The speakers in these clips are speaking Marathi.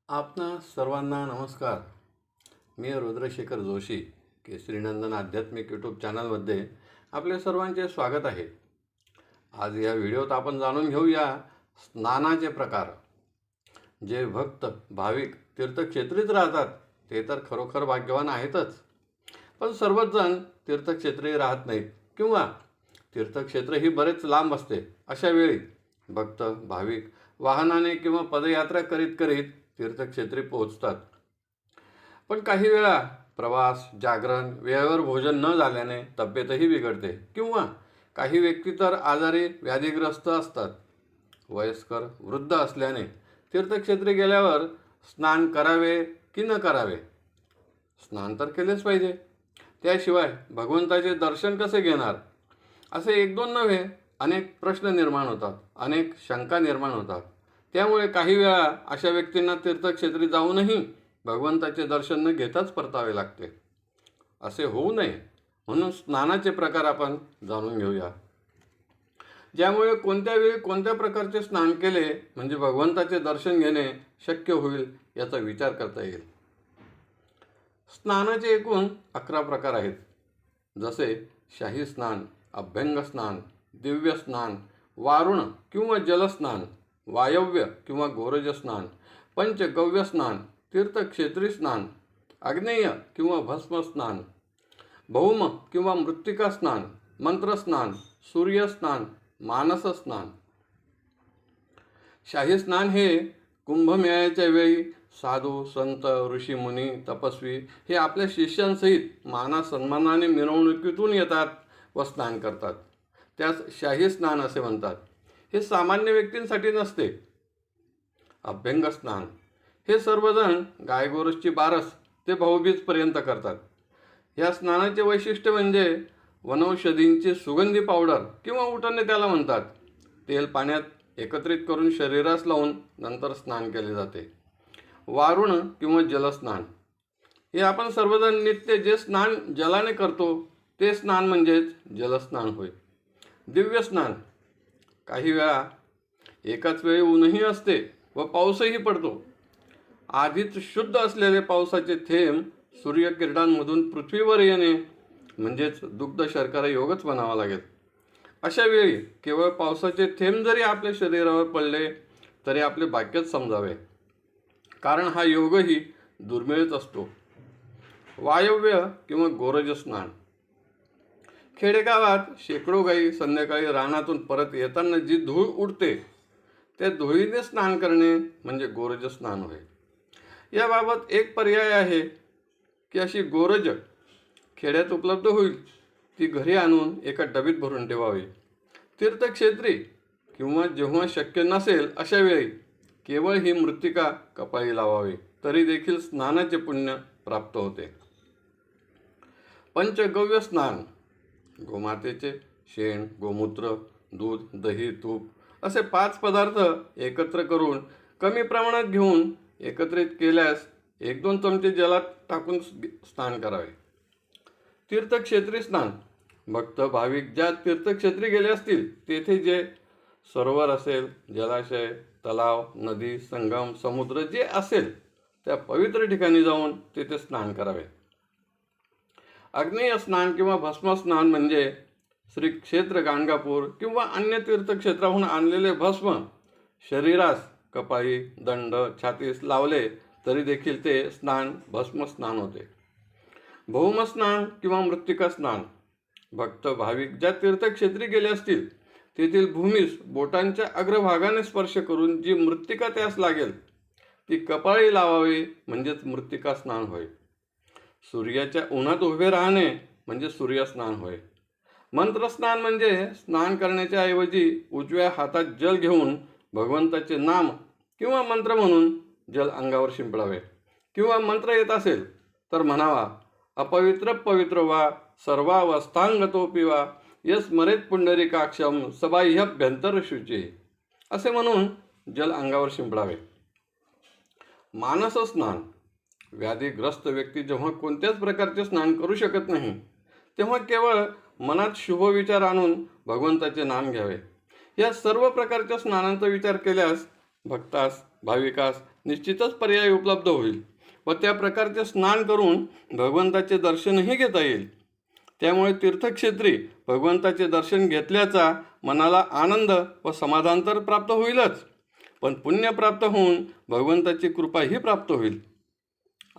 आपणा सर्वांना नमस्कार. मी रुद्रशेखर जोशी केसरीनंदन आध्यात्मिक यूट्यूब चॅनलमध्ये आपले सर्वांचे स्वागत आहे. आज या व्हिडिओत आपण जाणून घेऊया स्नानाचे प्रकार. जे भक्त भाविक तीर्थक्षेत्रीत राहतात ते तर खरोखर भाग्यवान आहेतच, पण सर्वच जण तीर्थक्षेत्री राहत नाहीत किंवा तीर्थक्षेत्र ही बरेच लांब असते. अशा वेळी भक्त भाविक वाहनाने किंवा पदयात्रा करीत करीत तीर्थक्षेत्री पोहोचतात. पण काही वेळा प्रवास, जागरण, वेळेवर भोजन न झाल्याने तब्येतही बिघडते किंवा काही व्यक्ती तर आजारी व्याधीग्रस्त असतात. वयस्कर वृद्ध असल्याने तीर्थक्षेत्री गेल्यावर स्नान करावे की न करावे? स्नान तर केलेच पाहिजे. त्याशिवाय भगवंताचे दर्शन कसे घेणार? असे एक दोन नव्हे, अनेक प्रश्न निर्माण होतात, अनेक शंका निर्माण होतात. त्यामुळे काही वेळा अशा व्यक्तींना तीर्थक्षेत्री जाऊनही भगवंताचे दर्शन न घेताच परतावे लागते. असे होऊ नये म्हणून स्नानाचे प्रकार आपण जाणून घेऊया. ज्यामुळे कोणत्या वेळी कोणत्या प्रकारचे स्नान केले म्हणजे भगवंताचे दर्शन घेणे शक्य होईल याचा विचार करता येईल. स्नानाचे एकूण 11 प्रकार आहेत. जसे शाही स्नान, अभ्यंग स्नान, दिव्य स्नान, वारुण किंवा जलस्नान, वायव्य किंवा गोरज स्नान, पंचगव्य स्नान, तीर्थक्षेत्री स्नान, आग्नेय किंवा भस्म स्नान, भौम किंवा मृत्तिका स्नान, मंत्रस्नान, सूर्यस्नान, मानस स्नान. शाही स्नान हे कुंभमेळ्याच्या वेळी साधू, संत, ऋषीमुनी, तपस्वी हे आपल्या शिष्यांसहित माना सन्मानाने मिरवणुकीतून येतात व स्नान करतात. त्यास शाही स्नान असे म्हणतात. हे सामान्य व्यक्तींसाठी नसते. अभ्यंग स्नान हे सर्वजण गायगोरसची बारस ते भाऊबीजपर्यंत करतात. या स्नानाचे वैशिष्ट्य म्हणजे वनौषधींची सुगंधी पावडर किंवा उटणे त्याला म्हणतात. तेल पाण्यात एकत्रित करून शरीरास लावून नंतर स्नान केले जाते. वारुण किंवा जलस्नान हे आपण सर्वजण नित्य जे स्नान जलाने करतो ते स्नान म्हणजेच जलस्नान होय. दिव्य स्नान काही वेळा एकाच वेळी ऊनही असते व पाऊसही पडतो. आधीच शुद्ध असलेले पावसाचे थेंब सूर्यकिरणांमधून पृथ्वीवर येणे म्हणजेच दुग्ध शर्करा योगच म्हणावा लागेल. अशा वेळी केवळ पावसाचे थेंब जरी आपल्या शरीरावर पडले तरी आपले भाग्यच समजावे, कारण हा योगही दुर्मिळच असतो. वायव्य किंवा गोरज स्नान खेडेगावात शेकडो गायी संध्याकाळी रानातून परत येताना जी धूळ उडते त्या धुळीने स्नान करणे म्हणजे गोरज स्नान होय. याबाबत एक पर्याय आहे की अशी गोरज खेड्यात उपलब्ध होईल ती घरी आणून एका डबीत भरून ठेवावी. तीर्थक्षेत्री किंवा जेव्हा शक्य नसेल अशा वेळी केवळ ही मृत्तिका कपाळी लावावी, तरी देखील स्नानाचे पुण्य प्राप्त होते. पंचगव्य स्नान गोमातेचे शेण, गोमूत्र, दूध, दही, तूप असे 5 पदार्थ एकत्र करून कमी प्रमाणात घेऊन एकत्रित केल्यास 1-2 चमचे जलात टाकून स्नान करावे. तीर्थक्षेत्री स्नान भक्त भाविक ज्या तीर्थक्षेत्री गेले असतील तेथे जे सरोवर असेल, जलाशय, तलाव, नदी, संगम, समुद्र जे असेल त्या पवित्र ठिकाणी जाऊन तेथे स्नान करावे. आग्नेय स्नान किंवा भस्म स्नान म्हणजे श्री क्षेत्र गाणगापूर किंवा अन्य तीर्थक्षेत्राहून आणलेले भस्म शरीरास, कपाळी, दंड, छातीस लावले तरी देखील ते स्नान भस्म स्नान होते. भौम स्नान किंवा मृत्तिका स्नान भक्त भाविक ज्या तीर्थक्षेत्री गेले असतील तेथील भूमीस बोटांच्या अग्रभागाने स्पर्श करून जी मृत्तिका त्यास लागेल ती कपाळी लावावी म्हणजेच मृत्तिका स्नान होय. सूर्याच्या उन्हात उभे राहणे म्हणजे सूर्यस्नान होय. मंत्रस्नान म्हणजे स्नान करण्याच्या ऐवजी उजव्या हातात जल घेऊन भगवंताचे नाम किंवा मंत्र म्हणून जल अंगावर शिंपडावे किंवा मंत्र येत असेल तर म्हणावा, अपवित्र पवित्र वा सर्वावस्थांगतो पिवा यस्मरेत पुंडरीकाक्षम सबाह्यभ्यंतर शुची असे म्हणून जल अंगावर शिंपडावे. मानस स्नान व्याधीग्रस्त व्यक्ती जेव्हा कोणत्याच प्रकारचे स्नान करू शकत नाही तेव्हा केवळ मनात शुभ विचार आणून भगवंताचे नाम घ्यावे. या सर्व प्रकारच्या स्नानांचा विचार केल्यास भक्तास भाविकास निश्चितच पर्याय उपलब्ध होईल व त्या प्रकारचे स्नान करून भगवंताचे दर्शनही घेता येईल. त्यामुळे तीर्थक्षेत्री भगवंताचे दर्शन घेतल्याचा मनाला आनंद व समाधान तर प्राप्त होईलच, पण पुण्य प्राप्त होऊन भगवंताची कृपाही प्राप्त होईल.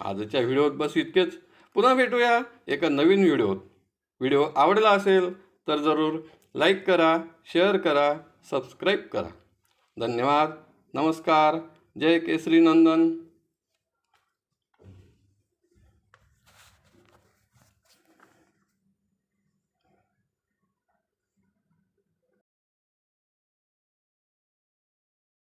आजच्या व्हिडिओत बस इतकेच. पुन्हा भेटूया एका नवीन व्हिडिओत. व्हिडिओ आवडला असेल तर जरूर लाईक करा, शेअर करा, सबस्क्राईब करा. धन्यवाद. नमस्कार. जय केसरी नंदन.